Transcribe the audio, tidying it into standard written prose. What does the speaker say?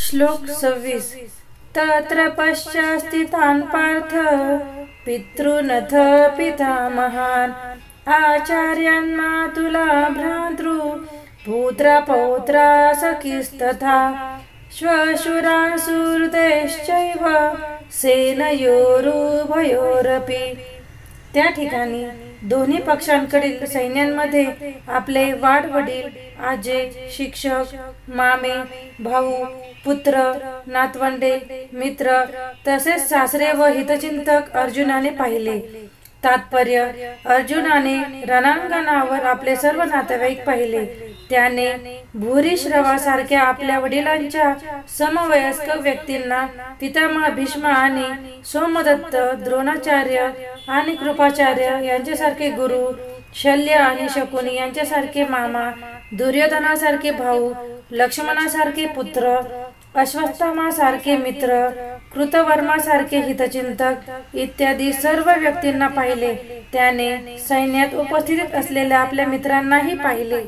श्लोक 26। तत्र पश्चास्थितान् पार्थ पितॄनथ पितामहान् आचार्यान् मातुला भ्रातृ पुत्रा पौत्रा सखीस्तथा श्वशुरान् सुहृदैश्चैव सेनयोरुभयोरपि। त्या ठिकाणी दोन्ही पक्षांकडील सैन्यांमध्ये आपले वाडवडील, आजे, शिक्षक, मामे, भाऊ, पुत्र, नातवंडे, मित्र तसेच सासरे व हितचिंतक अर्जुनाने पाहिले। तात्पर्य: अर्जुनाने रणांगणावर आपले सर्व नातेवाईक पाहिले। त्याने भूरिश्रवासारख्या आपल्या वडिलांच्या समवयस्क व्यक्तींना पितामह भीष्म आणि सोमदत्त, द्रोणाचार्य आणि कृपाचार्य यांच्यासारखे गुरु, शल्य आणि शकुनी यांच्यासारखे मामा, दुर्योधनासारखे भाऊ, लक्ष्मणासारखे पुत्र, अश्वत्थामासारखे मित्र, कृतवर्मासारखे हितचिंतक इत्यादी सर्व व्यक्तींना पाहिले। त्याने सैन्यात उपस्थित असलेल्या आपल्या मित्रांनाही पाहिले।